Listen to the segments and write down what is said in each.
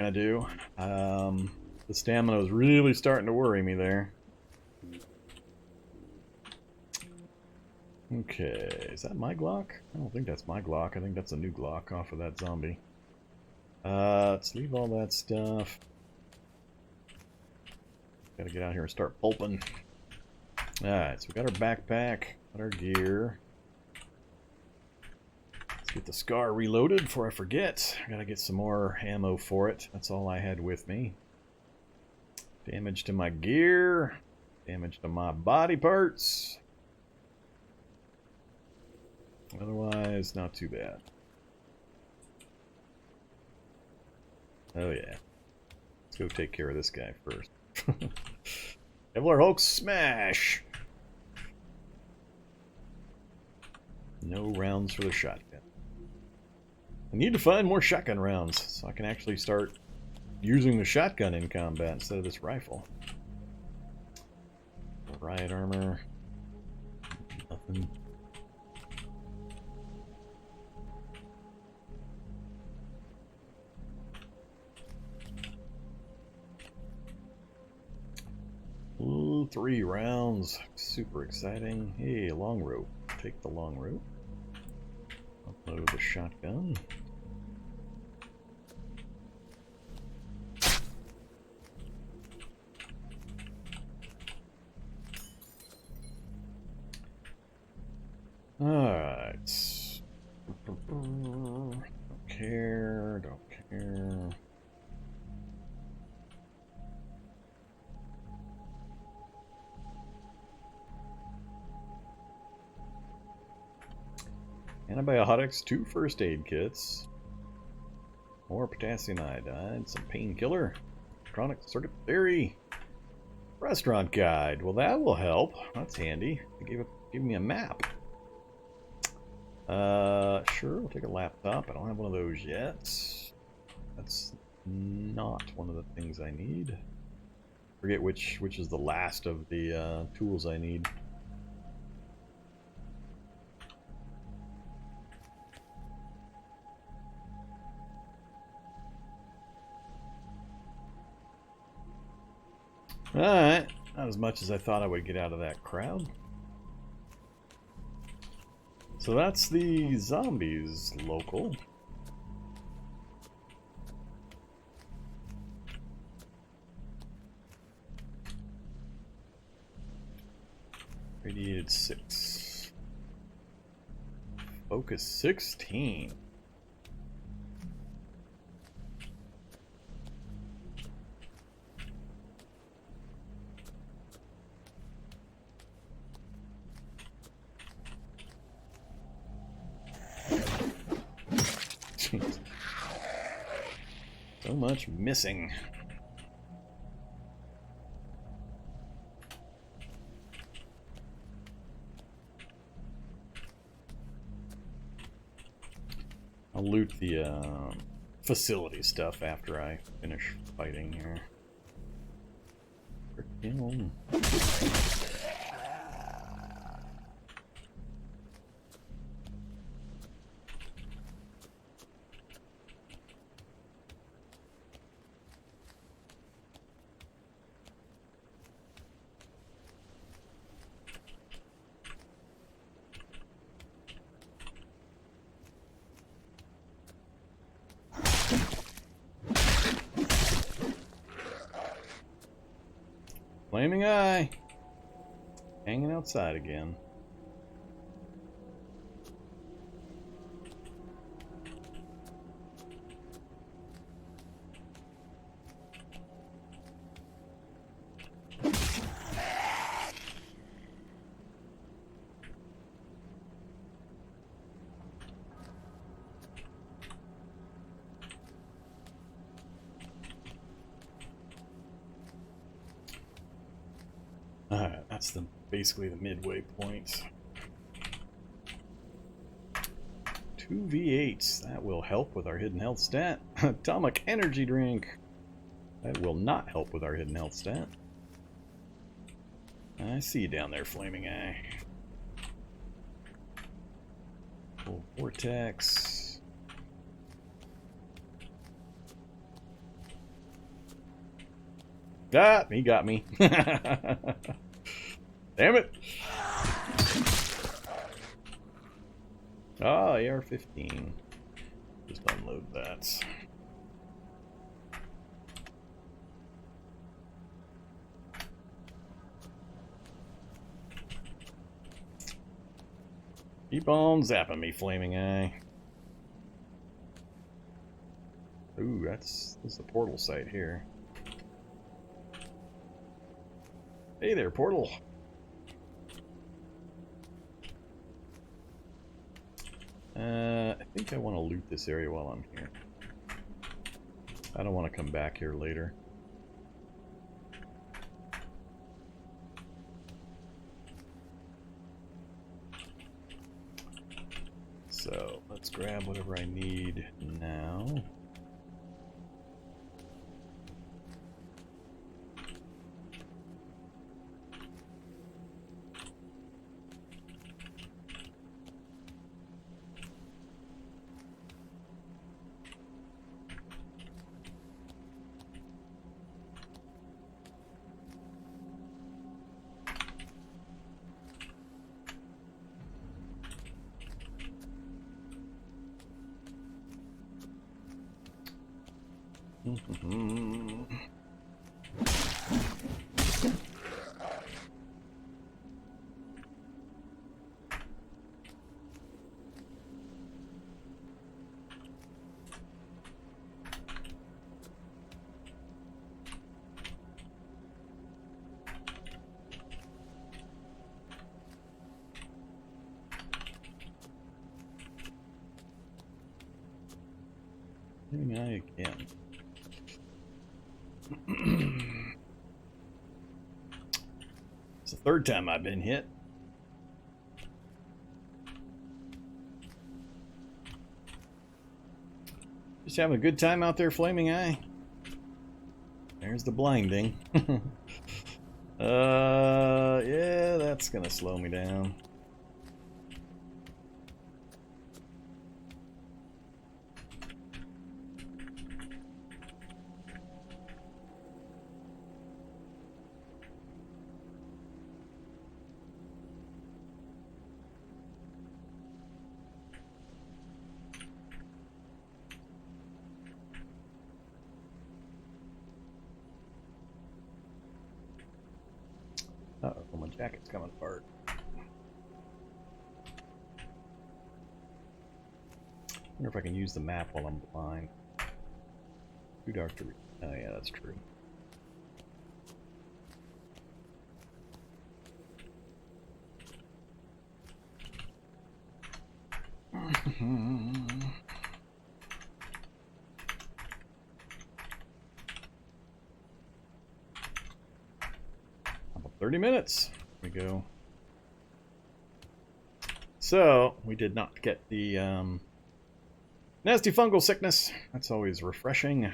gonna do. The stamina was really starting to worry me there. Okay, is that my Glock? I don't think that's my Glock. I think that's a new Glock off of that zombie. Let's leave all that stuff. Gotta get out here and start pulping. Alright, so we got our backpack, got our gear. Let's get the Scar reloaded before I forget. I gotta get some more ammo for it. That's all I had with me. Damage to my gear. Damage to my body parts. Otherwise, not too bad. Oh yeah. Let's go take care of this guy first. Kevlar Hulk smash! No rounds for the shotgun. I need to find more shotgun rounds so I can actually start using the shotgun in combat instead of this rifle. Riot armor. Nothing. Ooh, 3 rounds. Super exciting. Hey, long rope. Take the long rope. Upload the shotgun. Alright. Don't care, don't care. Antibiotics, 2 first aid kits, more potassium iodide, some painkiller, electronic circuit theory, restaurant guide. Well, that will help. That's handy. They gave me a map. Sure, we'll take a laptop. I don't have one of those yet. That's not one of the things I need. Forget which is the last of the tools I need. Alright, not as much as I thought I would get out of that crowd. So that's the zombies local. Radiated 6. Focus 16. So much missing. I'll loot the facility stuff after I finish fighting here. Freaking. Flaming Eye! Hanging outside again. Alright, that's basically the midway point. 2 V8s, that will help with our hidden health stat. Atomic energy drink. That will not help with our hidden health stat. I see you down there, Flaming Eye. Full vortex. Ah, he got me. Damn it. Ah, AR-15. Just unload that. Keep on zapping me, Flaming Eye. Ooh, this is the portal site here. Hey there, portal. I think I want to loot this area while I'm here. I don't want to come back here later. So, let's grab whatever I need now. Flaming Eye again. It's the third time I've been hit. Just having a good time out there, Flaming Eye. There's the blinding. Yeah, that's gonna slow me down. Uh-oh, my jacket's coming apart. Wonder if I can use the map while I'm blind. Too dark to read. Oh yeah, that's true. About 30 minutes. Here we go. So, we did not get the nasty fungal sickness. That's always refreshing.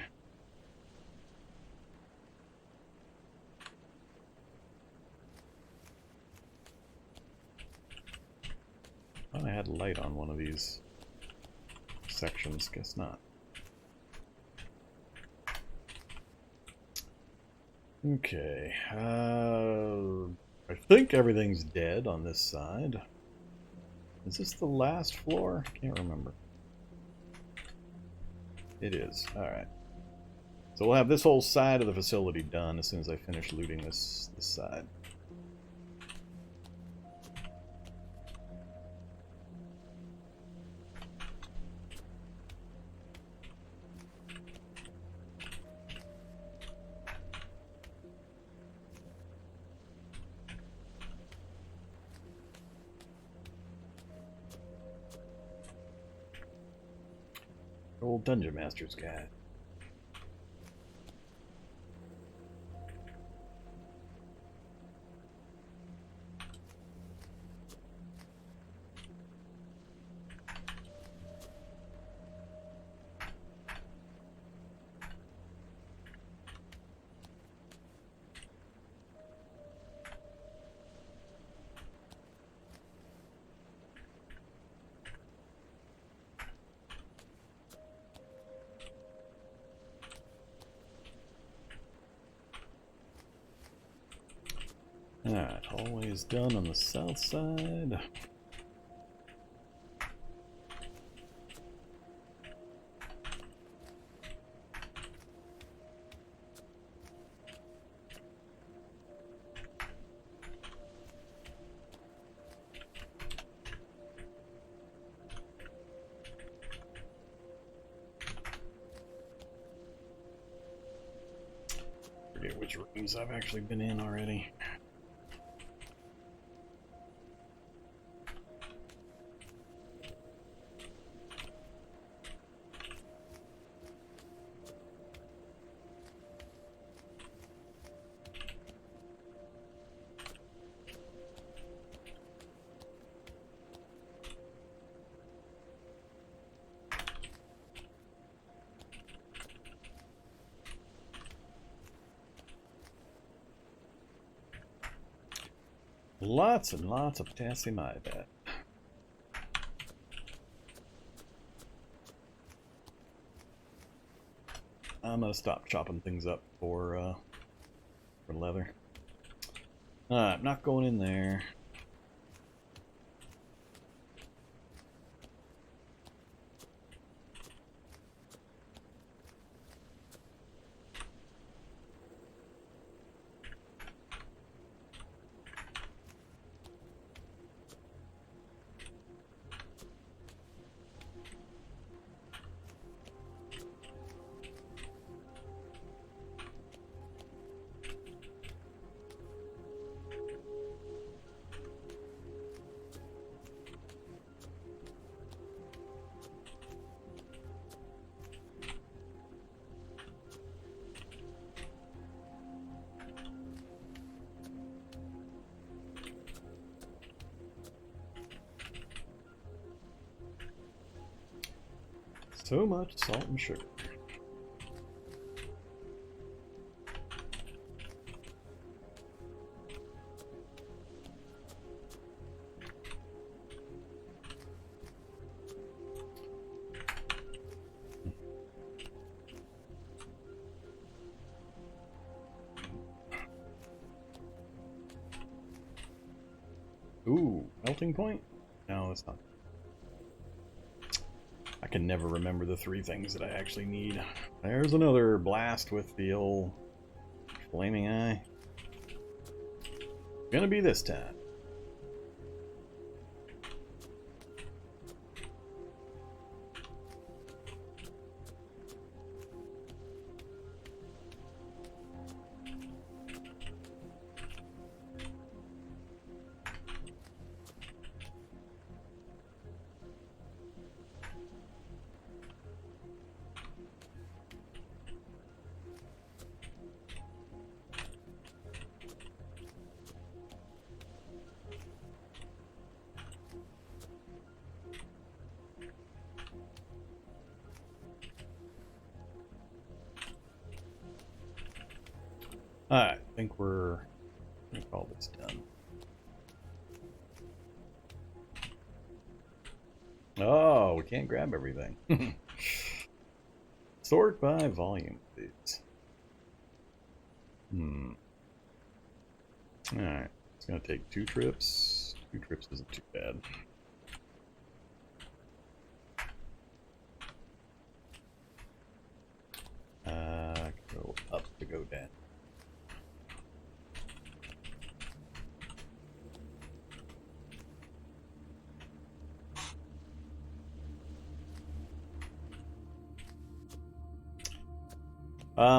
Oh, I had light on one of these sections. Guess not. Okay. I think everything's dead on this side. Is this the last floor? Can't remember. It is. Alright. So we'll have this whole side of the facility done as soon as I finish looting this side. Old Dungeon Master's Guide. Alright, hallway's done on the south side. Forget which rooms I've actually been in already. Lots and lots of potassium iodide. I'm gonna stop chopping things up for leather. I'm not going in there. So much salt and sugar. Ooh, melting point? No, it's not. I can never remember the 3 things that I actually need. There's another blast with the old flaming eye. Gonna be this time. Alright, I think we're gonna call this done. Oh, we can't grab everything. Sort by volume, please. Alright, it's gonna take 2 trips. 2 trips isn't too bad. Go up to go down.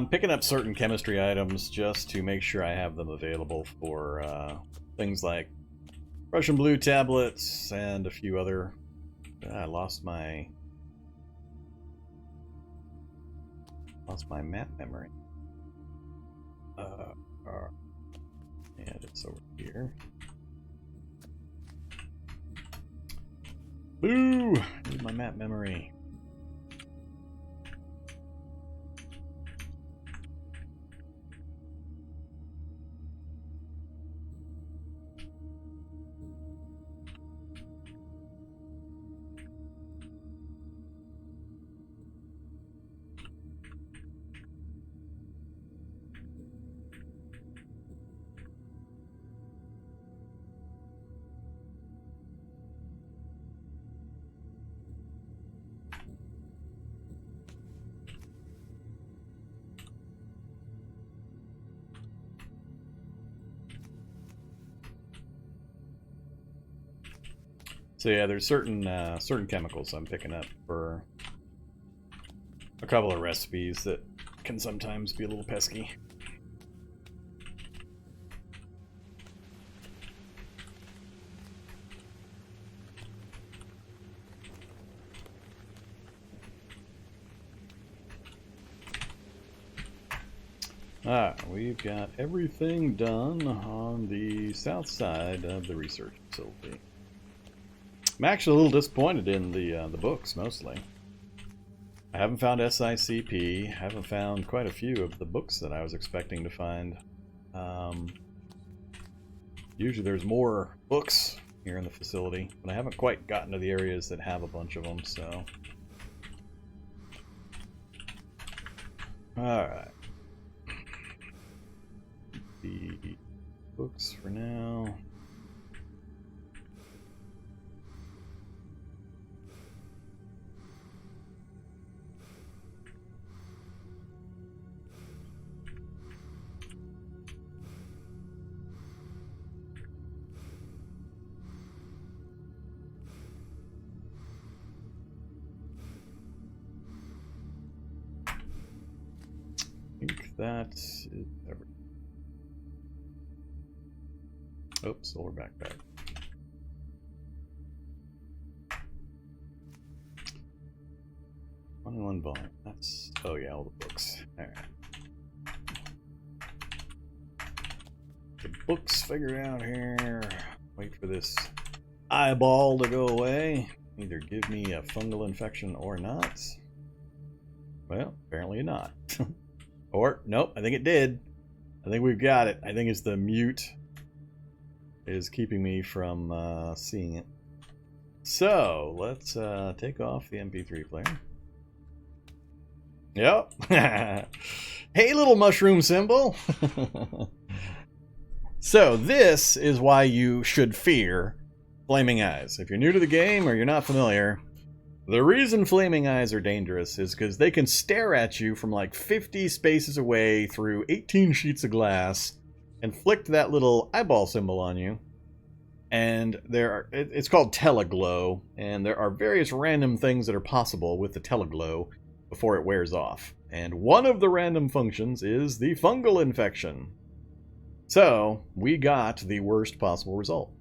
Picking up certain chemistry items just to make sure I have them available for things like Russian blue tablets and a few other. I lost my map memory. And it's over here. Boo! Need my map memory. So yeah, there's certain chemicals I'm picking up for a couple of recipes that can sometimes be a little pesky. We've got everything done on the south side of the research facility. I'm actually a little disappointed in the books, mostly. I haven't found SICP, haven't found quite a few of the books that I was expecting to find. Usually there's more books here in the facility, but I haven't quite gotten to the areas that have a bunch of them, so... Alright. The books for now. I think that is everything. Oops, solar backpack. One volume. That's, oh yeah, all the books. Alright. The books figured out here. Wait for this eyeball to go away. Either give me a fungal infection or not. Well, apparently not. Or, nope, I think it did. I think we've got it. I think it's the mute is keeping me from seeing it. So, let's take off the MP3 player. Yep. Hey, little mushroom symbol. So, this is why you should fear Flaming Eyes. If you're new to the game or you're not familiar, the reason Flaming Eyes are dangerous is because they can stare at you from like 50 spaces away through 18 sheets of glass and flick that little eyeball symbol on you. And it's called teleglow, and there are various random things that are possible with the teleglow before it wears off. And one of the random functions is the fungal infection. So, we got the worst possible result.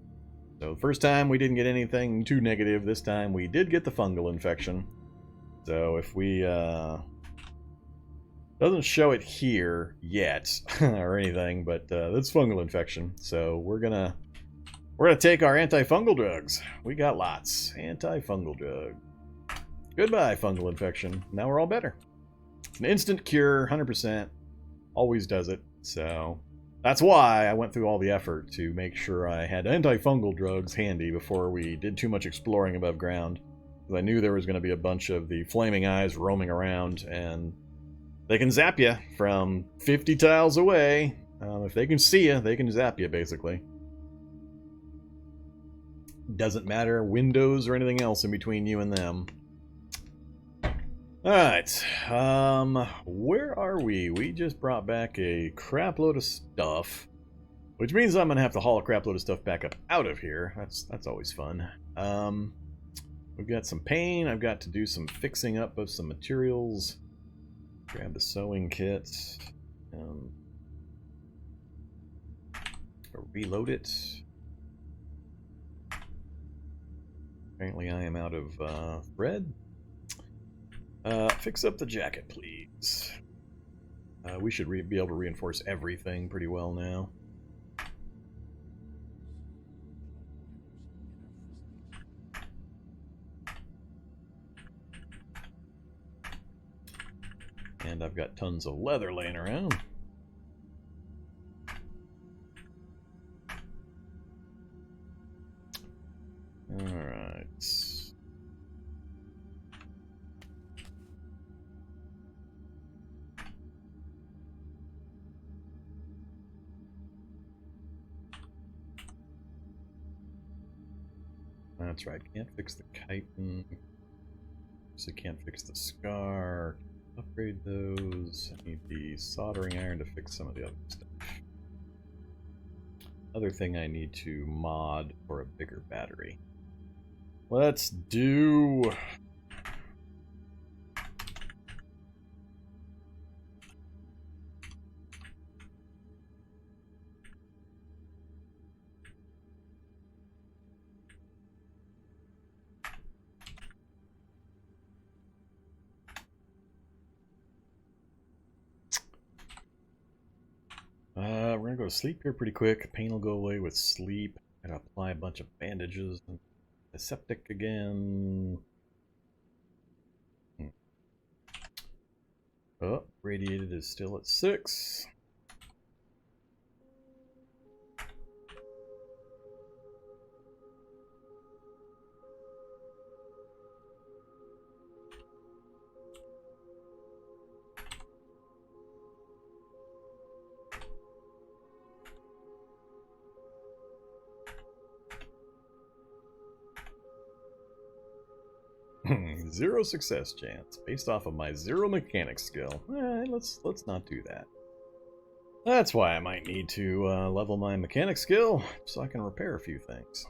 So, the first time we didn't get anything too negative. This time we did get the fungal infection. So, if we... doesn't show it here yet, or anything, but that's fungal infection. So, we're gonna take our antifungal drugs. We got lots. Antifungal drug. Goodbye, fungal infection. Now we're all better. It's an instant cure, 100%. Always does it. So that's why I went through all the effort to make sure I had antifungal drugs handy before we did too much exploring above ground. Because I knew there was going to be a bunch of the Flaming Eyes roaming around, and they can zap you from 50 tiles away. If they can see you, they can zap you, basically. Doesn't matter windows or anything else in between you and them. Alright, where are we? We just brought back a crap load of stuff, which means I'm gonna have to haul a crap load of stuff back up out of here. That's always fun. We've got some paint. I've got to do some fixing up of some materials. Grab the sewing kit. Reload it. Apparently I am out of thread. Fix up the jacket, please. We should be able to reinforce everything pretty well now. And I've got tons of leather laying around. Alright. That's right, can't fix the chitin. So can't fix the scar. Upgrade those. I need the soldering iron to fix some of the other stuff. Other thing I need to mod for a bigger battery. Let's do... we're gonna go to sleep here pretty quick. Pain will go away with sleep. Gotta apply a bunch of bandages. Septic again. Oh, radiated is still at 6. Zero success chance based off of my 0 mechanics skill. Let's not do that. That's why I might need to level my mechanics skill so I can repair a few things.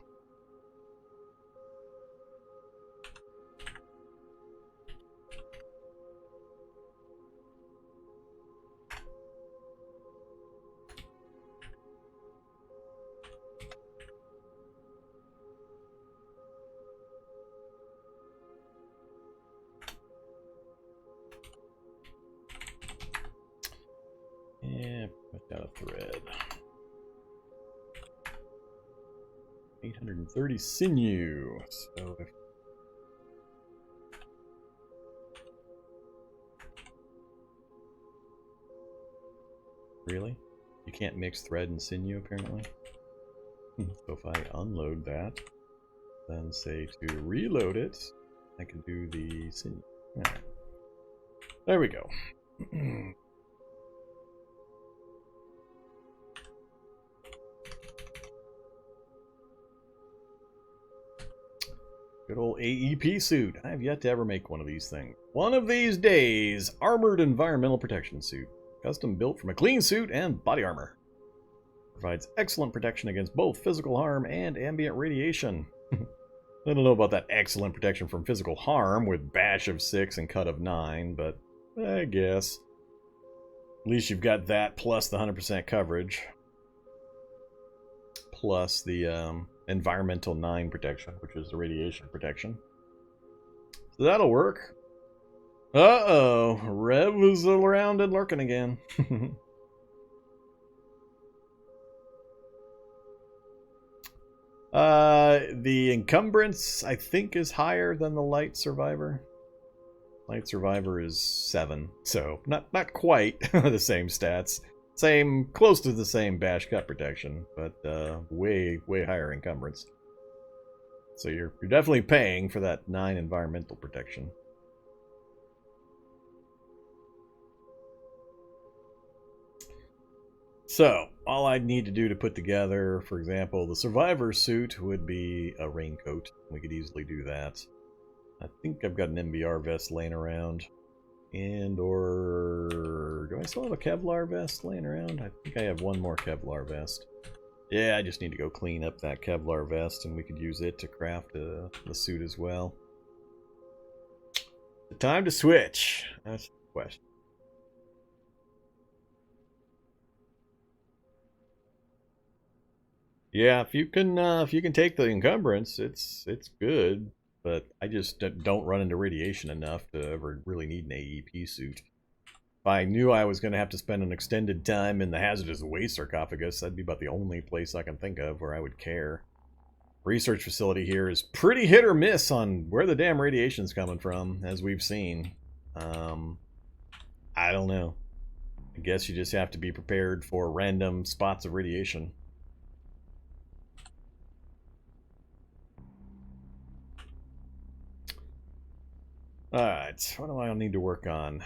Yeah, put down a thread. 830 sinew. So if really? You can't mix thread and sinew apparently. So if I unload that, then say to reload it, I can do the sinew. Alright. There we go. Good old AEP suit. I have yet to ever make one of these things. One of these days, armored environmental protection suit. Custom built from a clean suit and body armor. Provides excellent protection against both physical harm and ambient radiation. I don't know about that excellent protection from physical harm with bash of 6 and cut of 9, but I guess. At least you've got that plus the 100% coverage. Plus the environmental 9 protection, which is the radiation protection. So that'll work. Uh-oh, Rev is around and lurking again. The encumbrance, I think, is higher than the light survivor. Light survivor is 7, so not quite the same stats. Close to the same bash cut protection, but way higher encumbrance. So you're definitely paying for that 9 environmental protection. So all I'd need to do to put together, for example, the survivor suit would be a raincoat. We could easily do that. I think I've got an MBR vest laying around. Or do I still have a Kevlar vest laying around? I think I have one more Kevlar vest. Yeah, I just need to go clean up that Kevlar vest and we could use it to craft the suit as well. The time to switch. That's the question. Yeah, if you can take the encumbrance, it's good. But I just don't run into radiation enough to ever really need an AEP suit. If I knew I was going to have to spend an extended time in the hazardous waste sarcophagus, that'd be about the only place I can think of where I would care. Research facility here is pretty hit or miss on where the damn radiation's coming from, as we've seen. I don't know. I guess you just have to be prepared for random spots of radiation. Alright, what do I need to work on?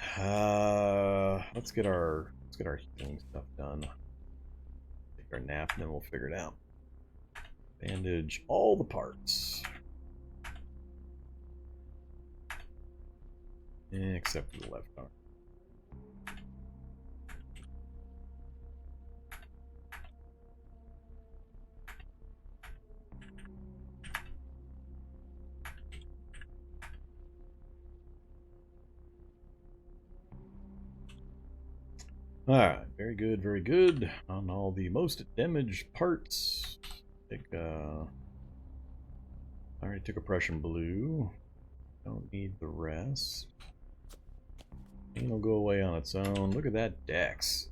Let's get our healing stuff done. Take our nap and then we'll figure it out. Bandage all the parts. Except for the left arm. Alright, very good, very good. On all the most damaged parts. I already took a Prussian blue. Don't need the rest. It'll go away on its own. Look at that dex.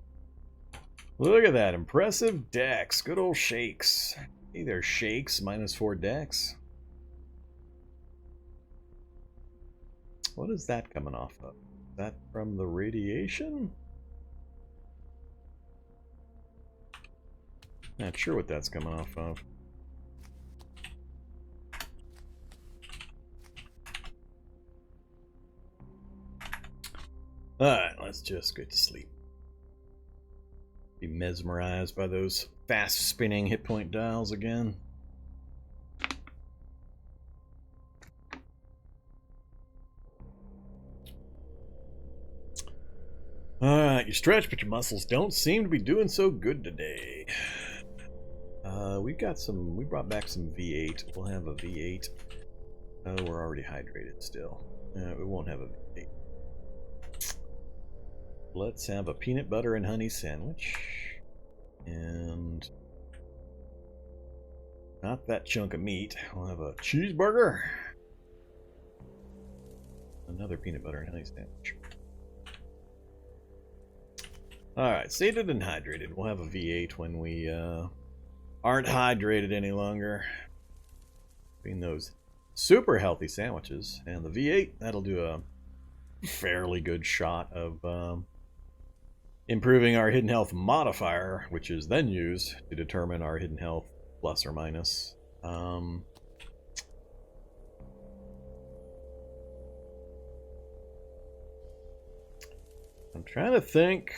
Look at that impressive dex. Good old shakes. Hey there, shakes. -4 dex. What is that coming off of? Is that from the radiation? Not sure what that's coming off of. Alright, let's just get to sleep. Be mesmerized by those fast spinning hit point dials again. Alright, you stretch, but your muscles don't seem to be doing so good today. We brought back some V8. We'll have a V8. Oh, we're already hydrated still. We won't have a V8. Let's have a peanut butter and honey sandwich. And not that chunk of meat. We'll have a cheeseburger. Another peanut butter and honey sandwich. Alright, sated and hydrated. We'll have a V8 when we aren't hydrated any longer. Between those super healthy sandwiches and the V8, that'll do a fairly good shot of improving our hidden health modifier, which is then used to determine our hidden health plus or minus. I'm trying to think.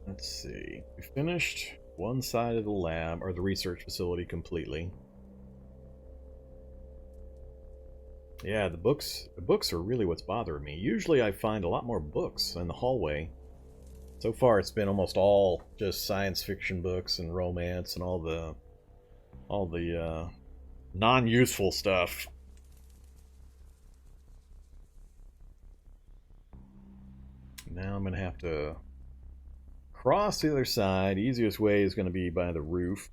Let's see. We finished one side of the lab, or the research facility, completely. Yeah, the books are really what's bothering me. Usually I find a lot more books in the hallway. So far it's been almost all just science fiction books and romance and all the non-useful stuff. Now I'm going to have to cross the other side. Easiest way is going to be by the roof.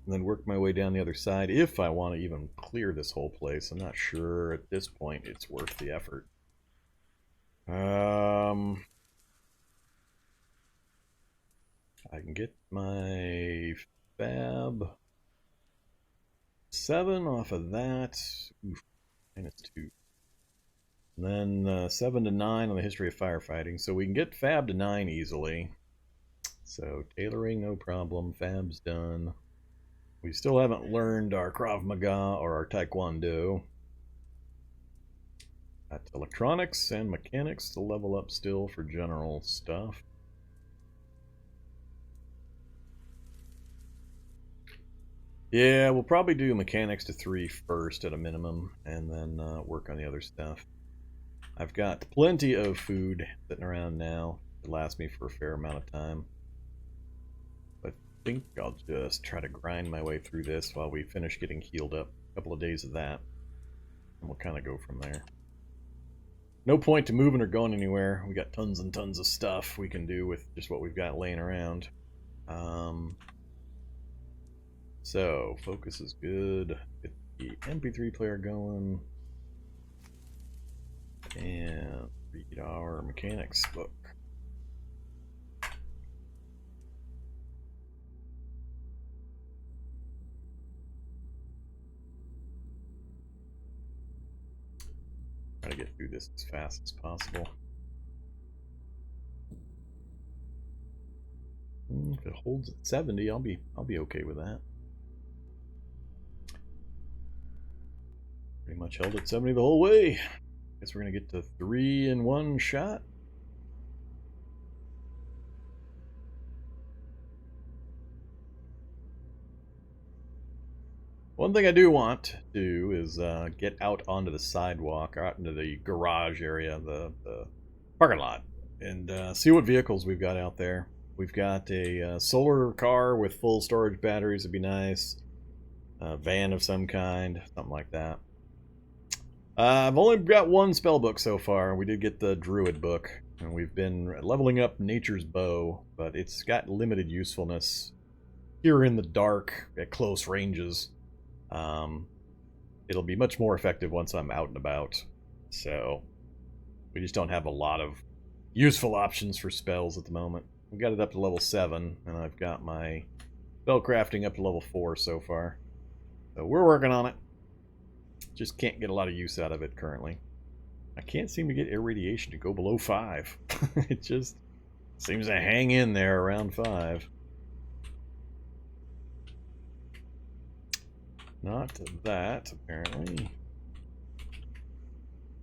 And then work my way down the other side if I want to even clear this whole place. I'm not sure at this point it's worth the effort. I can get my Fab 7 off of that. Oof, -2. And then 7 to 9 on the history of firefighting. So we can get Fab to 9 easily. So tailoring, no problem. Fab's done. We still haven't learned our Krav Maga or our Taekwondo. Got electronics and mechanics to level up still for general stuff. Yeah, we'll probably do mechanics to 3 first at a minimum, and then work on the other stuff. I've got plenty of food sitting around now to last me for a fair amount of time. I think I'll just try to grind my way through this while we finish getting healed up. A couple of days of that, and we'll kind of go from there. No point to moving or going anywhere. We got tons and tons of stuff we can do with just what we've got laying around. So focus is good. Get the MP3 player going, and read our mechanics book. Try to get through this as fast as possible. If it holds at 70, I'll be okay with that. Pretty much held at 70 the whole way. Guess we're gonna get to 3 in one shot. One thing I do want to do is get out onto the sidewalk, or out into the garage area, the parking lot, and see what vehicles we've got out there. We've got a solar car with full storage batteries, would be nice. A van of some kind, something like that. I've only got one spell book so far. We did get the Druid book, and we've been leveling up Nature's Bow, but it's got limited usefulness here in the dark at close ranges. It'll be much more effective once I'm out and about. So we just don't have a lot of useful options for spells at the moment. We got it up to level 7, and I've got my spell crafting up to level 4 so far. So we're working on it. Just can't get a lot of use out of it currently. I can't seem to get irradiation to go below 5. It just seems to hang in there around 5. Not that, apparently.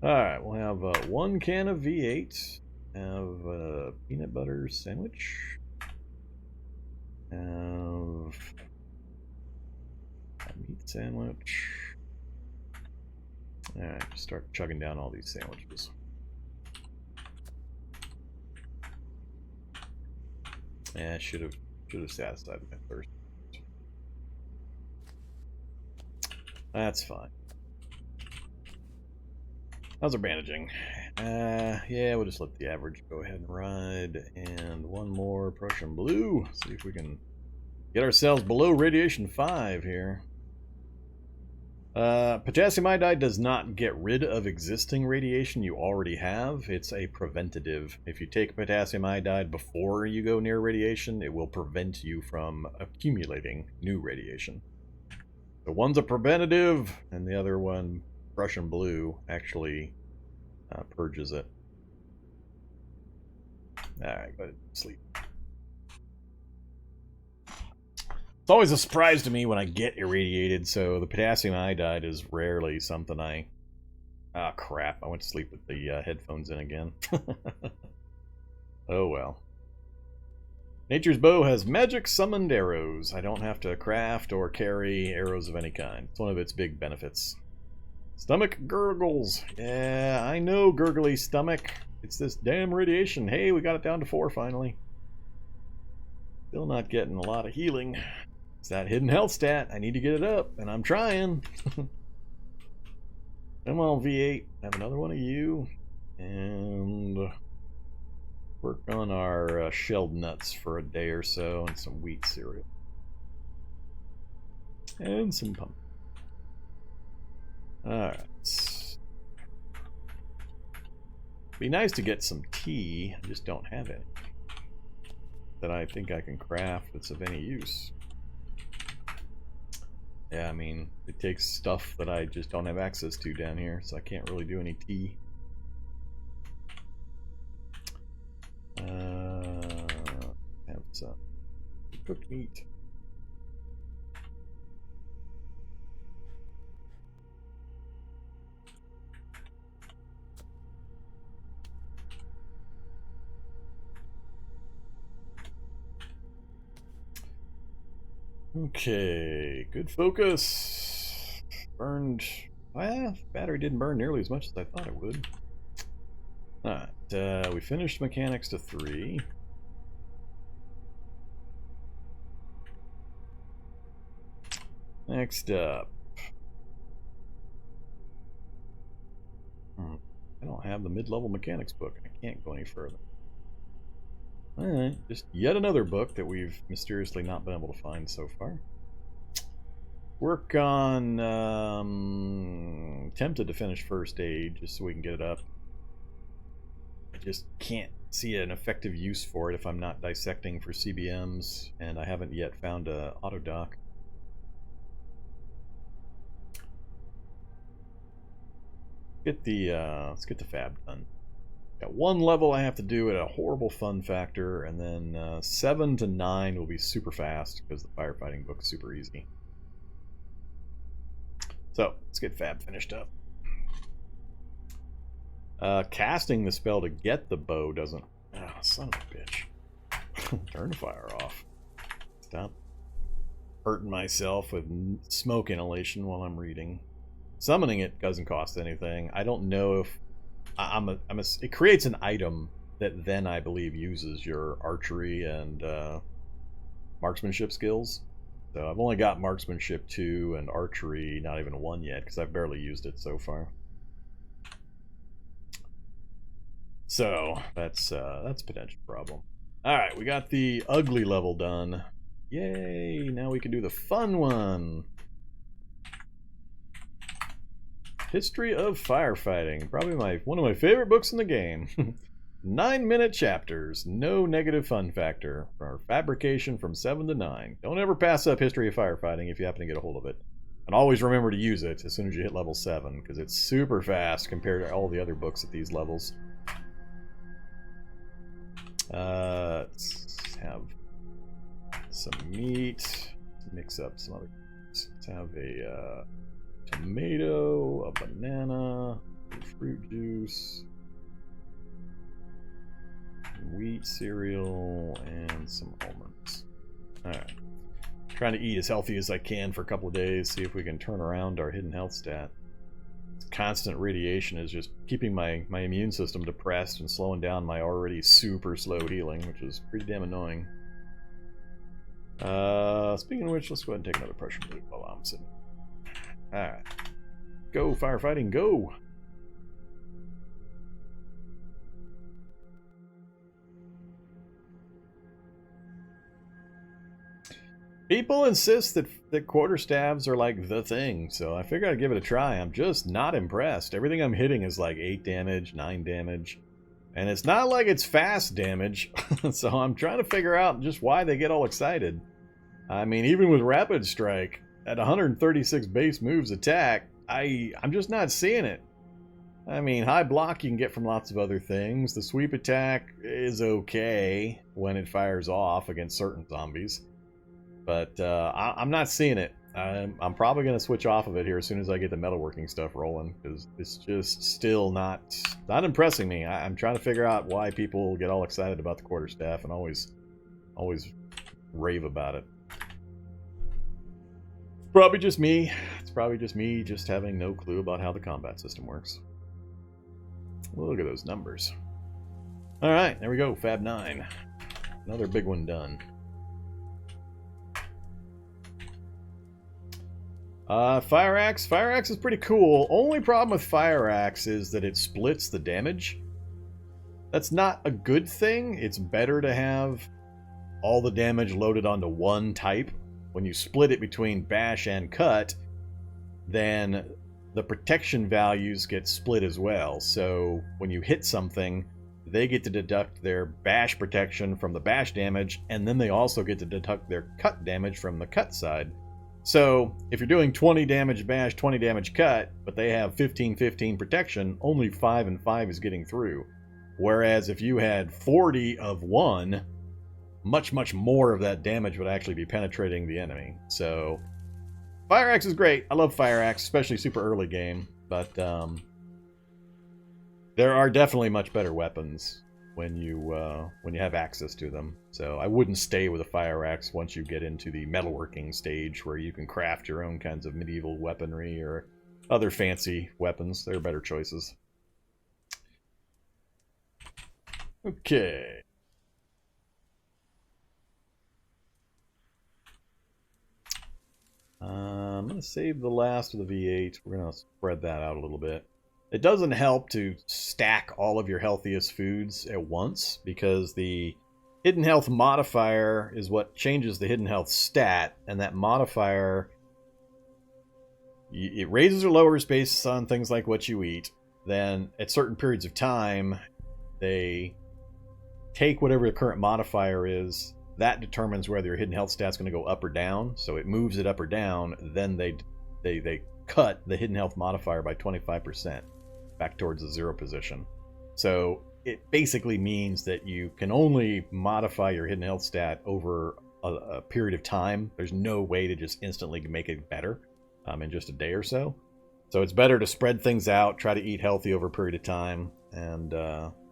Alright, we'll have 1 can of V8. Have a peanut butter sandwich. Have a meat sandwich. Alright, just start chugging down all these sandwiches. Yeah, I should have satisfied my thirst. That's fine. How's our bandaging? Yeah, we'll just let the average go ahead and ride. And one more Prussian Blue. See if we can get ourselves below radiation 5 here. Potassium iodide does not get rid of existing radiation you already have. It's a preventative. If you take potassium iodide before you go near radiation, it will prevent you from accumulating new radiation. The one's a preventative, and the other one, Prussian Blue, actually purges it. Alright, go ahead and sleep. It's always a surprise to me when I get irradiated, so the potassium iodide is rarely something I... Ah, crap. I went to sleep with the headphones in again. Oh well. Nature's Bow has magic summoned arrows. I don't have to craft or carry arrows of any kind. It's one of its big benefits. Stomach gurgles. Yeah, I know, gurgly stomach. It's this damn radiation. Hey, we got it down to 4 finally. Still not getting a lot of healing. It's that hidden health stat. I need to get it up, and I'm trying. Come on, V8. Have another one of you. And work on our shelled nuts for a day or so, and some wheat cereal. And some pumpkin. Alright. Be nice to get some tea. I just don't have any that I think I can craft that's of any use. Yeah, I mean, it takes stuff that I just don't have access to down here, so I can't really do any tea. Have some cooked meat. Okay, good focus. Burned. Well, battery didn't burn nearly as much as I thought it would. Alright, we finished mechanics to 3. Next up. I don't have the mid-level mechanics book. I can't go any further. Alright, just yet another book that we've mysteriously not been able to find so far. Work on, tempted to finish first aid just so we can get it up. I just can't see an effective use for it if I'm not dissecting for CBMs, and I haven't yet found a auto dock. Let's get the fab done. Got 1 level I have to do at a horrible fun factor, and then 7 to 9 will be super fast because the firefighting book's super easy. So let's get fab finished up. Casting the spell to get the bow doesn't... Oh, son of a bitch. Turn the fire off. Stop hurting myself with smoke inhalation while I'm reading. Summoning it doesn't cost anything. I don't know if... it creates an item that then I believe uses your archery and marksmanship skills. So I've only got marksmanship 2 and archery not even 1 yet because I've barely used it so far. So that's a potential problem. All right, we got the ugly level done. Yay! Now we can do the fun one. History of Firefighting. Probably one of my favorite books in the game. 9-minute chapters. No negative fun factor. Or fabrication from 7 to 9. Don't ever pass up History of Firefighting if you happen to get a hold of it. And always remember to use it as soon as you hit level 7, because it's super fast compared to all the other books at these levels. Let's have some meat. Mix up some other. Let's have a tomato, a banana, fruit juice, wheat cereal, and some almonds. Alright. Trying to eat as healthy as I can for a couple of days, see if we can turn around our hidden health stat. Constant radiation is just keeping my immune system depressed and slowing down my already super slow healing, which is pretty damn annoying. Speaking of which, let's go ahead and take another pressure loop while I'm sitting. Alright. Go, firefighting, go! People insist that quarterstaves are like the thing, so I figured I'd give it a try. I'm just not impressed. Everything I'm hitting is like 8 damage, 9 damage. And it's not like it's fast damage, so I'm trying to figure out just why they get all excited. I mean, even with Rapid Strike, at 136 base moves attack, I'm just not seeing it. I mean, high block you can get from lots of other things. The sweep attack is okay when it fires off against certain zombies. But I'm not seeing it. I'm probably going to switch off of it here as soon as I get the metalworking stuff rolling, because it's just still not impressing me. I'm trying to figure out why people get all excited about the quarterstaff and always rave about it. Probably just me. It's probably just me just having no clue about how the combat system works. Look at those numbers. Alright, there we go. Fab 9. Another big one done. Fire Axe. Fire Axe is pretty cool. Only problem with Fire Axe is that it splits the damage. That's not a good thing. It's better to have all the damage loaded onto one type. When you split it between bash and cut, then the protection values get split as well. So when you hit something, they get to deduct their bash protection from the bash damage, and then they also get to deduct their cut damage from the cut side. So if you're doing 20 damage bash, 20 damage cut, but they have 15-15 protection, only 5 and 5 is getting through. Whereas if you had 40 of one, much more of that damage would actually be penetrating the enemy. So Fire Axe is great. I love Fire Axe, especially super early game. But there are definitely much better weapons when you have access to them. So I wouldn't stay with a Fire Axe once you get into the metalworking stage, where you can craft your own kinds of medieval weaponry or other fancy weapons. There are better choices. Okay. I'm going to save the last of the V8. We're going to spread that out a little bit. It doesn't help to stack all of your healthiest foods at once, because the hidden health modifier is what changes the hidden health stat, and that modifier, it raises or lowers based on things like what you eat. Then at certain periods of time, they take whatever the current modifier is. That determines whether your hidden health stat's going to go up or down. So it moves it up or down. Then they cut the hidden health modifier by 25% back towards the 0 position. So it basically means that you can only modify your hidden health stat over a period of time. There's no way to just instantly make it better in just a day or so. So it's better to spread things out, try to eat healthy over a period of time, and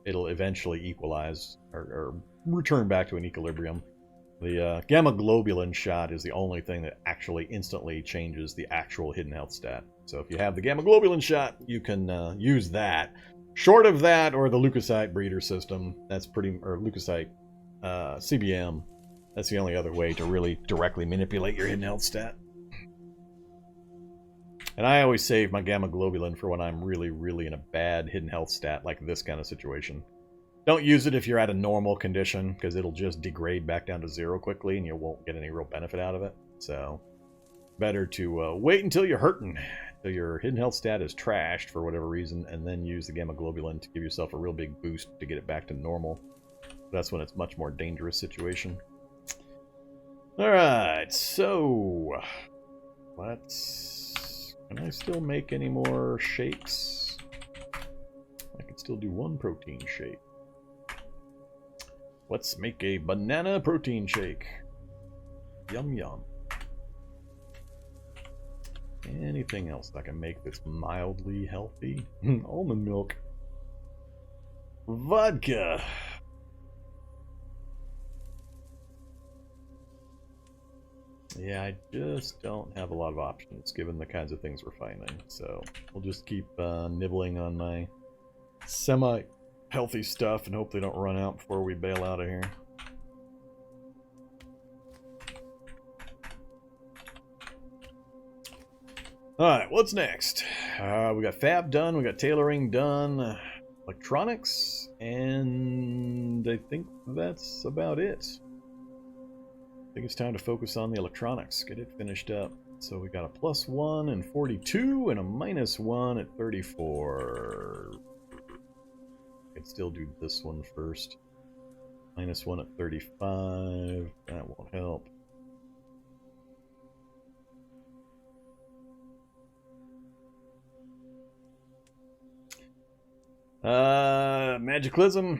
it'll eventually equalize or return back to an equilibrium. The gamma globulin shot is the only thing that actually instantly changes the actual hidden health stat. So if you have the gamma globulin shot, you can use that. Short of that, or the leukocyte breeder system, or leukocyte CBM, that's the only other way to really directly manipulate your hidden health stat. And I always save my gamma globulin for when I'm really in a bad hidden health stat, like this kind of situation. Don't use it if you're at a normal condition, because it'll just degrade back down to 0 quickly, and you won't get any real benefit out of it. So, better to wait until you're hurting, until your hidden health stat is trashed for whatever reason, and then use the Gamma Globulin to give yourself a real big boost to get it back to normal. That's when it's a much more dangerous situation. Alright, so... Can I still make any more shakes? I can still do 1 protein shake. Let's make a banana protein shake. Yum yum. Anything else I can make that's mildly healthy? Almond milk. Vodka. Yeah, I just don't have a lot of options given the kinds of things we're finding. So we'll just keep nibbling on my semi-healthy stuff and hope they don't run out before we bail out of here. Alright, what's next? We got fab done, we got tailoring done, electronics, and I think that's about it. I think it's time to focus on the electronics, get it finished up. So we got a +1 and 42 and a -1 at 34. I can still do this one first. -1 at 35, that won't help. Magiclysm.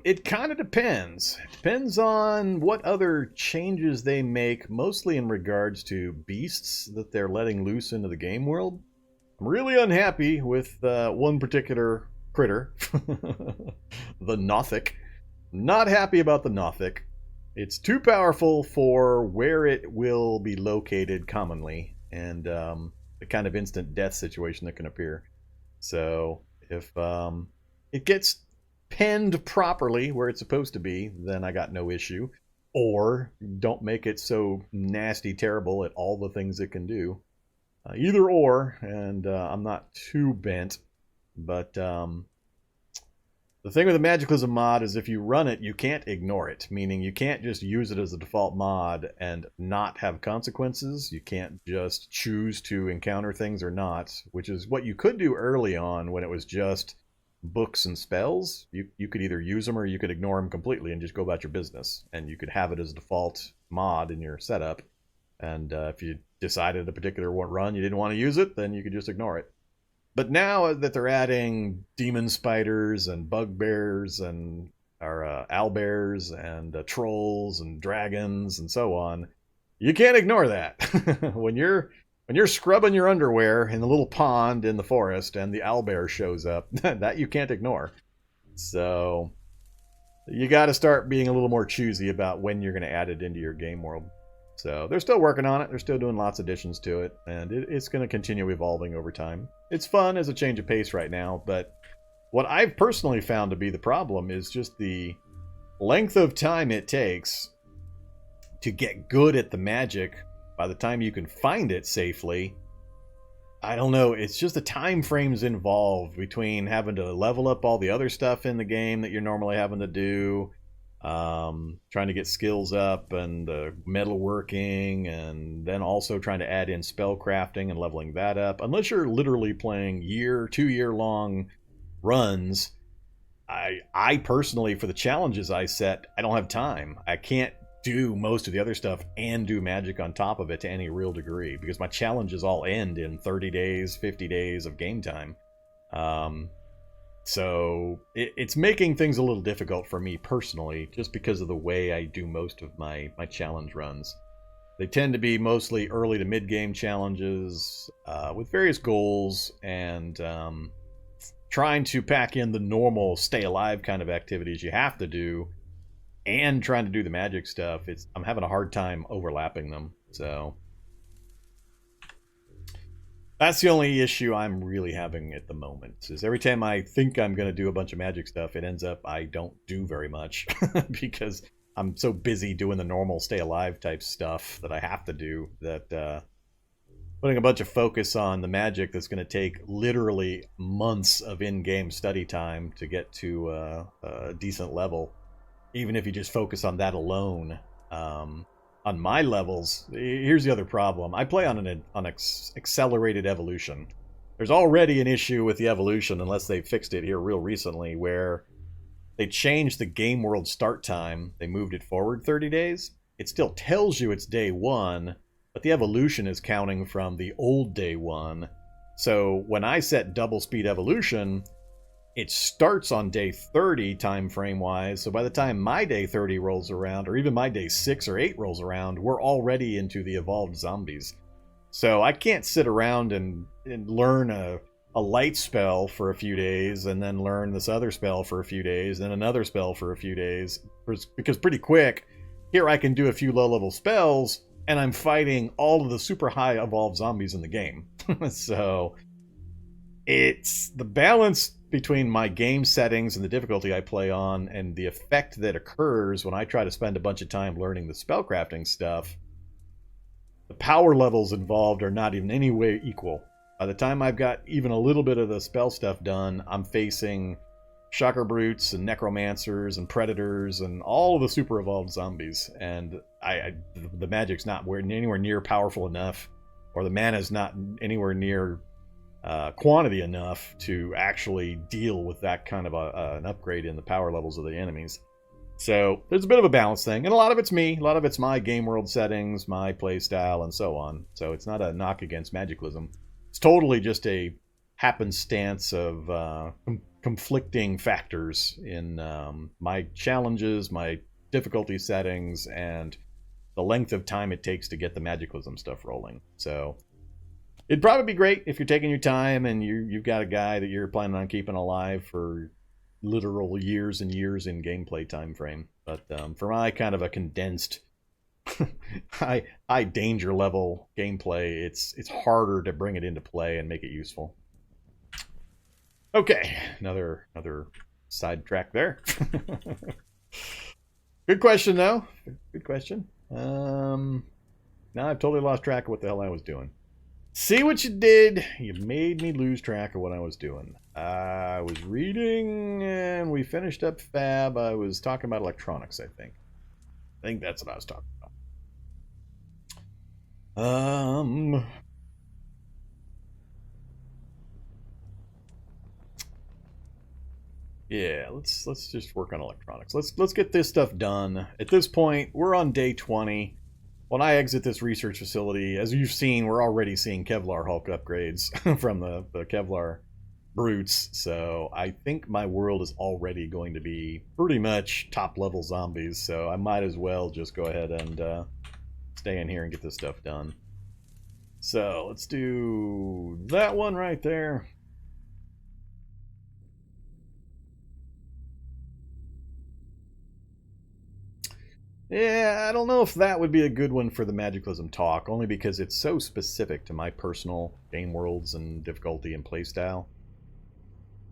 It kind of depends. It depends on what other changes they make, mostly in regards to beasts that they're letting loose into the game world. I'm really unhappy with one particular critter, the Nothic. Not happy about the Nothic. It's too powerful for where it will be located commonly, and the kind of instant death situation that can appear. So if it gets penned properly where it's supposed to be, then I got no issue. Or don't make it so nasty terrible at all the things it can do. Either or, and I'm not too bent. But the thing with the Magiclysm mod is if you run it, you can't ignore it. Meaning you can't just use it as a default mod and not have consequences. You can't just choose to encounter things or not, which is what you could do early on when it was just books and spells. You could either use them or you could ignore them completely and just go about your business. And you could have it as a default mod in your setup. And if you decided a particular run you didn't want to use it, then you could just ignore it. But now that they're adding demon spiders and bugbears and owlbears and trolls and dragons and so on, you can't ignore that. When you're scrubbing your underwear in the little pond in the forest and the owlbear shows up, that you can't ignore. So you got to start being a little more choosy about when you're going to add it into your game world. So they're still working on it. They're still doing lots of additions to it, and it's going to continue evolving over time. It's fun as a change of pace right now, but what I've personally found to be the problem is just the length of time it takes to get good at the magic by the time you can find it safely. I don't know, it's just the time frames involved between having to level up all the other stuff in the game that you're normally having to do, trying to get skills up and metalworking, and then also trying to add in spell crafting and leveling that up. Unless you're literally playing 2-year long runs, I personally, for the challenges I set, I don't have time. I can't do most of the other stuff and do magic on top of it to any real degree, because my challenges all end in 30 days, 50 days of game time. So it's making things a little difficult for me personally, just because of the way I do most of my challenge runs. They tend to be mostly early to mid-game challenges with various goals, and trying to pack in the normal stay alive kind of activities you have to do, and trying to do the magic stuff. I'm having a hard time overlapping them. So that's the only issue I'm really having at the moment, is every time I think I'm going to do a bunch of magic stuff, it ends up I don't do very much because I'm so busy doing the normal stay alive type stuff that I have to do that putting a bunch of focus on the magic that's going to take literally months of in-game study time to get to a decent level, even if you just focus on that alone. On my levels, here's the other problem. I play on an accelerated evolution. There's already an issue with the evolution, unless they fixed it here real recently, where they changed the game world start time. They moved it forward 30 days. It still tells you it's day 1, but the evolution is counting from the old day 1. So when I set double speed evolution, it starts on day 30 time frame wise. So by the time my day 30 rolls around, or even my day 6 or 8 rolls around, we're already into the evolved zombies. So I can't sit around and learn a light spell for a few days, and then learn this other spell for a few days, and another spell for a few days, because pretty quick, here I can do a few low-level spells, and I'm fighting all of the super high evolved zombies in the game. So it's the balance between my game settings and the difficulty I play on, and the effect that occurs when I try to spend a bunch of time learning the spellcrafting stuff. The power levels involved are not in any way equal. By the time I've got even a little bit of the spell stuff done, I'm facing shocker brutes and necromancers and predators and all of the super evolved zombies, and the magic's not anywhere near powerful enough, or the mana's not anywhere near quantity enough to actually deal with that kind of an upgrade in the power levels of the enemies. So there's a bit of a balance thing, and a lot of it's me, a lot of it's my game world settings, my play style, and so on. So it's not a knock against Magiclysm. It's totally just a happenstance of conflicting factors in my challenges, my difficulty settings, and the length of time it takes to get the Magiclysm stuff rolling. So it'd probably be great if you're taking your time and you've got a guy that you're planning on keeping alive for literal years and years in gameplay time frame. But for my kind of a condensed high danger level gameplay, it's harder to bring it into play and make it useful. Okay, another sidetrack there. Good question though. Good question. Now I've totally lost track of what the hell I was doing. See what you did? You made me lose track of what I was doing. I was reading, and we finished up Fab. I was talking about electronics, I think. I think that's what I was talking about. Yeah, let's just work on electronics. Let's get this stuff done. At this point, we're on day 20. When I exit this research facility, as you've seen, we're already seeing Kevlar Hulk upgrades from the Kevlar brutes. So I think my world is already going to be pretty much top-level zombies. So I might as well just go ahead and stay in here and get this stuff done. So let's do that one right there. Yeah, I don't know if that would be a good one for the Magiclysm talk, only because it's so specific to my personal game worlds and difficulty and playstyle.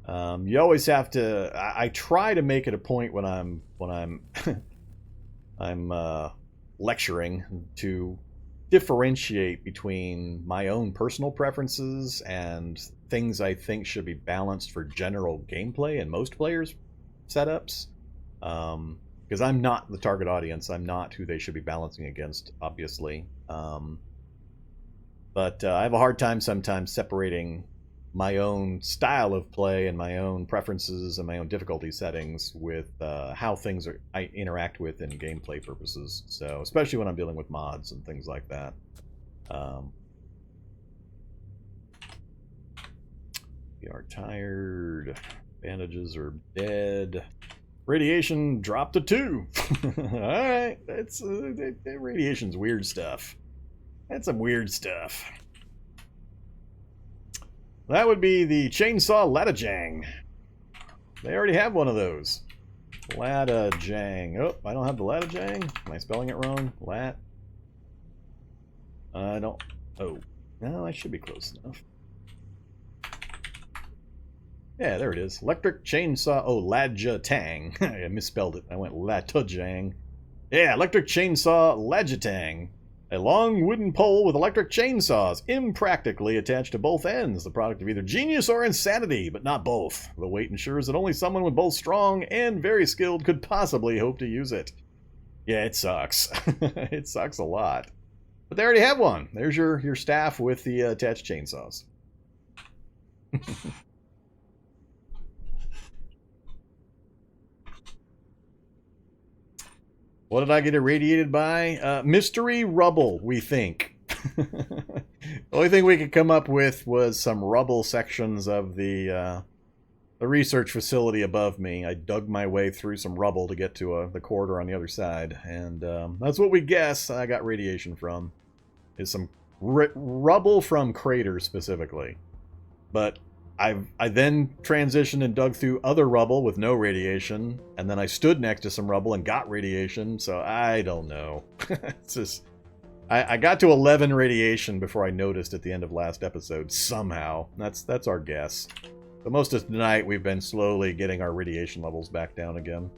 You always have to. I try to make it a point when I'm I'm lecturing to differentiate between my own personal preferences and things I think should be balanced for general gameplay and most players' setups. Because I'm not the target audience. I'm not who they should be balancing against, obviously. But I have a hard time sometimes separating my own style of play and my own preferences and my own difficulty settings with how things I interact with in gameplay purposes. So, especially when I'm dealing with mods and things like that. We are tired. Bandages are dead. Radiation dropped to 2. Alright, that's radiation's weird stuff. That's some weird stuff. That would be the Chainsaw Lattajang. They already have one of those. Lattajang. Oh, I don't have the Lattajang. Am I spelling it wrong? I don't. Oh, no, I should be close enough. Yeah, there it is. Electric Chainsaw... Oh, Ladjatang. I misspelled it. I went Lattajang. Yeah, Electric Chainsaw Ladjatang. A long wooden pole with electric chainsaws, impractically attached to both ends. The product of either genius or insanity, but not both. The weight ensures that only someone with both strong and very skilled could possibly hope to use it. Yeah, it sucks. It sucks a lot. But they already have one. There's your staff with the attached chainsaws. What did I get irradiated by? Mystery rubble, we think. The only thing we could come up with was some rubble sections of the research facility above me. I dug my way through some rubble to get to the corridor on the other side, and that's what we guess I got radiation from. Is some rubble from craters specifically. But I then transitioned and dug through other rubble with no radiation, and then I stood next to some rubble and got radiation, so I don't know. It's just, I got to 11 radiation before I noticed at the end of last episode, somehow. That's our guess. But most of tonight we've been slowly getting our radiation levels back down again.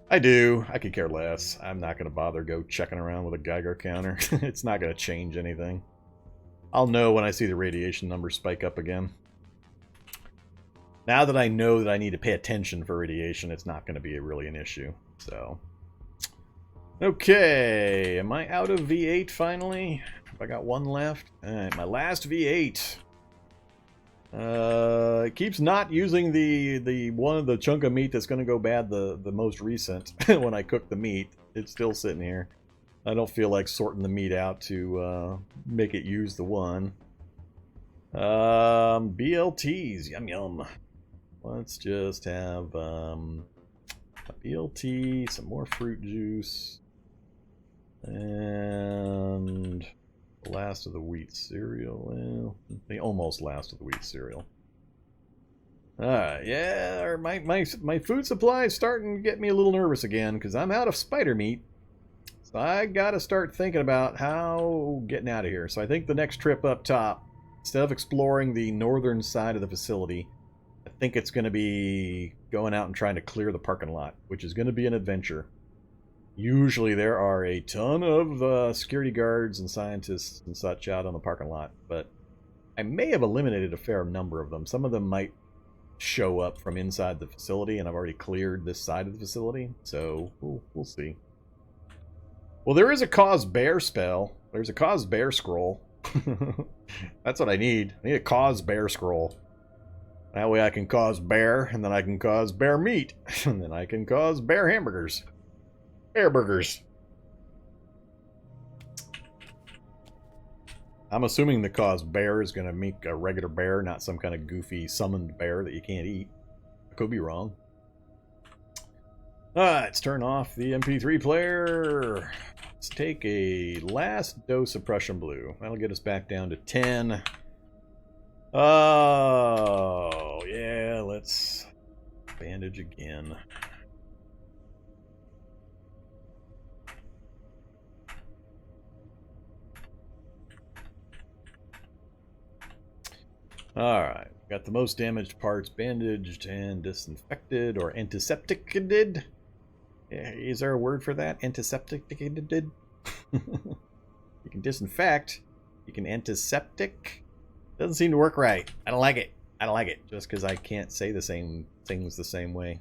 I could care less. I'm not going to bother go checking around with a Geiger counter. It's not going to change anything. I'll know when I see the radiation numbers spike up again. Now that I know that I need to pay attention for radiation, it's not going to be really an issue. So, okay, am I out of V8 finally? Have I got one left? All right, my last V8. It keeps not using the one of the chunk of meat that's going to go bad, the most recent. When I cook the meat, it's still sitting here. I don't feel like sorting the meat out to make it use the one. BLTs, yum yum. Let's just have a BLT, some more fruit juice, and the last of the wheat cereal. Well, the almost last of the wheat cereal. Yeah, my food supply is starting to get me a little nervous again because I'm out of spider meat. So I gotta start thinking about how getting out of here. So I think the next trip up top, instead of exploring the northern side of the facility, I think it's going to be going out and trying to clear the parking lot, which is going to be an adventure. Usually there are a ton of security guards and scientists and such out on the parking lot, but I may have eliminated a fair number of them. Some of them might show up from inside the facility, and I've already cleared this side of the facility, so we'll see. Well, there is a Cause Bear spell. There's a Cause Bear scroll. That's what I need. I need a Cause Bear scroll. That way I can cause bear, and then I can cause bear meat, and then I can cause bear hamburgers. Bear burgers. I'm assuming the cause bear is going to make a regular bear, not some kind of goofy summoned bear that you can't eat. I could be wrong. Alright, let's turn off the MP3 player. Let's take a last dose of Prussian Blue. That'll get us back down to 10. Oh, yeah, let's bandage again. Alright, got the most damaged parts bandaged and disinfected, or antisepticated. Is there a word for that? Antisepticated? You can disinfect. You can antiseptic. Doesn't seem to work right. I don't like it. I don't like it. Just because I can't say the same things the same way.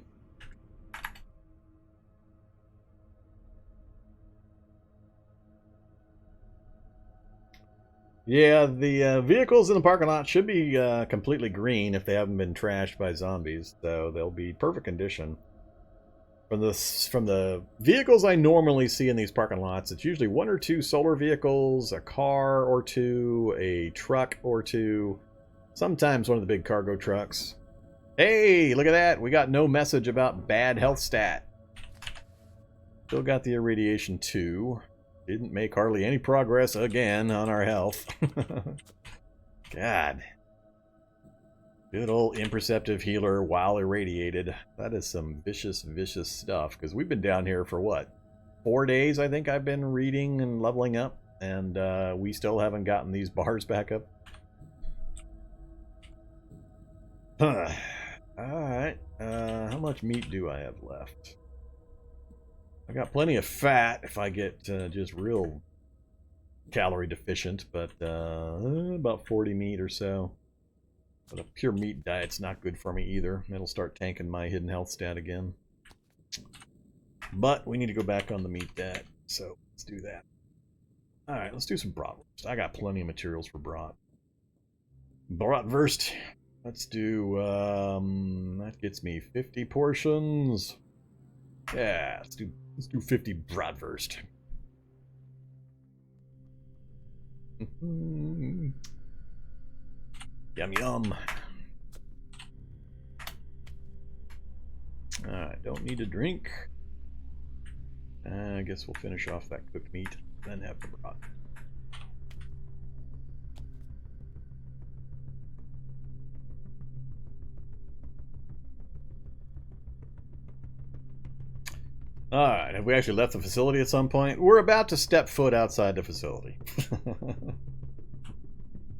Yeah, the vehicles in the parking lot should be completely green if they haven't been trashed by zombies. So they'll be perfect condition. From the vehicles I normally see in these parking lots, it's usually 1 or 2 solar vehicles, a car or 2, a truck or 2, sometimes one of the big cargo trucks. Hey, look at that! We got no message about bad health stat. Still got the irradiation 2. Didn't make hardly any progress again on our health. God. Good old imperceptive healer while irradiated. That is some vicious, vicious stuff. Because we've been down here for what? 4 days, I think I've been reading and leveling up. And we still haven't gotten these bars back up. Huh. Alright. How much meat do I have left? I got plenty of fat if I get just real calorie deficient, but about 40 meat or so. But a pure meat diet's not good for me either. It'll start tanking my hidden health stat again. But we need to go back on the meat diet, so let's do that. Alright, let's do some bratwurst. I got plenty of materials for brat. Bratwurst. Let's do, that gets me 50 portions. Yeah, let's do 50 bratwurst. Yum yum. Alright, don't need a drink. I guess we'll finish off that cooked meat, then have the brat. Alright, have we actually left the facility at some point? We're about to step foot outside the facility.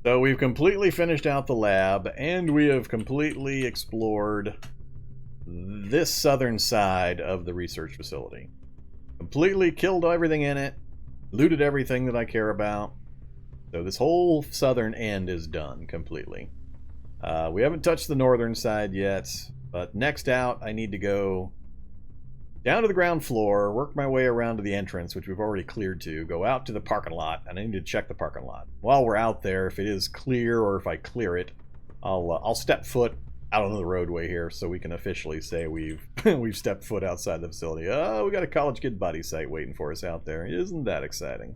So we've completely finished out the lab, and we have completely explored this southern side of the research facility. Completely killed everything in it, looted everything that I care about. So this whole southern end is done completely. We haven't touched the northern side yet, but next out I need to go down to the ground floor, work my way around to the entrance, which we've already cleared to, go out to the parking lot, and I need to check the parking lot. While we're out there, if it is clear or if I clear it, I'll step foot out onto the roadway here so we can officially say we've stepped foot outside the facility. Oh, we got a college kid body site waiting for us out there. Isn't that exciting?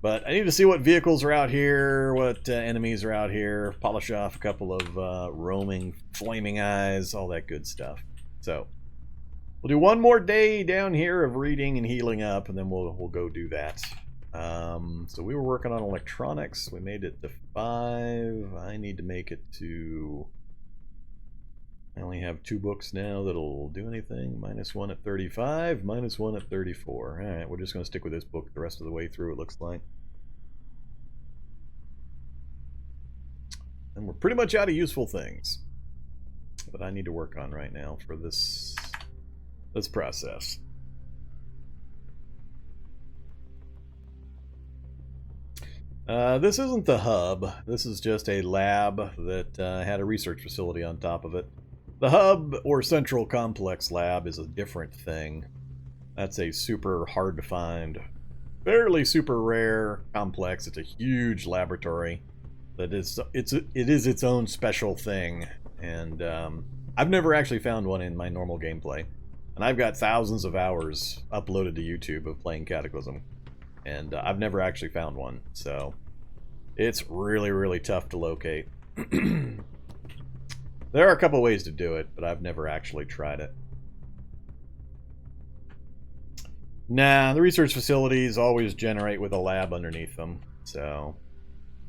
But I need to see what vehicles are out here, what enemies are out here, polish off a couple of roaming flaming eyes, all that good stuff. So we'll do one more day down here of reading and healing up, and then we'll go do that. So we were working on electronics. We made it to 5. I need to make it to... I only have 2 books now that'll do anything. -1 at 35, -1 at 34. Alright, we're just going to stick with this book the rest of the way through, it looks like. And we're pretty much out of useful things that I need to work on right now for this process. This isn't the hub. This is just a lab that had a research facility on top of it. The hub or central complex lab is a different thing. That's a super hard to find, fairly super rare complex. It's a huge laboratory that it is its own special thing, and I've never actually found one in my normal gameplay. And I've got thousands of hours uploaded to YouTube of playing Cataclysm, and I've never actually found one, so it's really, really tough to locate. There are a couple ways to do it, but I've never actually tried it. Nah, the research facilities always generate with a lab underneath them, so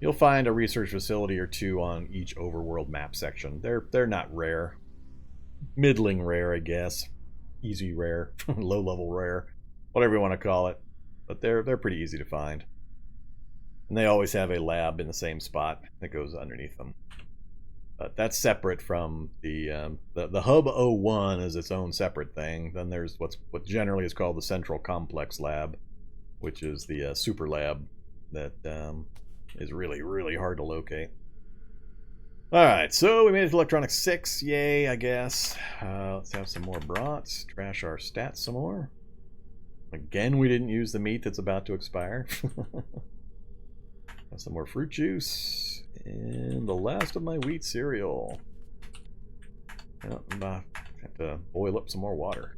you'll find a research facility or 2 on each overworld map section. They're not rare. Middling rare, I guess. Easy rare, low level rare, whatever you want to call it, but they're pretty easy to find, and they always have a lab in the same spot that goes underneath them. But that's separate from the hub 01 is its own separate thing. Then there's what generally is called the central complex lab, which is the super lab that is really, really hard to locate. Alright, so we made it to Electronics 6. Yay, I guess. Let's have some more brats. Trash our stats some more. Again, we didn't use the meat that's about to expire. Have some more fruit juice. And the last of my wheat cereal. Yep, I have to boil up some more water.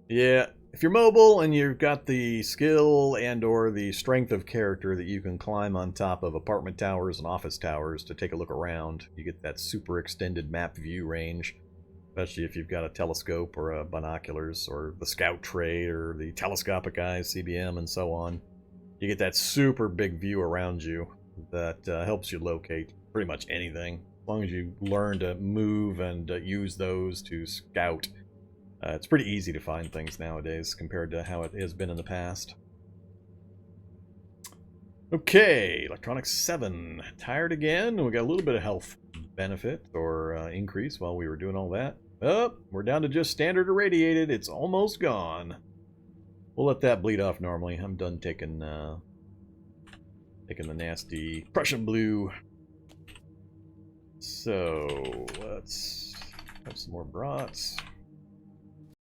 Yeah, if you're mobile and you've got the skill and or the strength of character that you can climb on top of apartment towers and office towers to take a look around, you get that super extended map view range, especially if you've got a telescope or a binoculars or the scout tray or the telescopic eyes, CBM, and so on. You get that super big view around you that helps you locate pretty much anything. As long as you learn to move and use those to scout. It's pretty easy to find things nowadays compared to how it has been in the past. Okay, Electronics 7. Tired again. We got a little bit of health benefit or increase while we were doing all that. Oh, we're down to just standard irradiated. It's almost gone. We'll let that bleed off normally. I'm done taking the nasty Prussian blue. So let's have some more brats.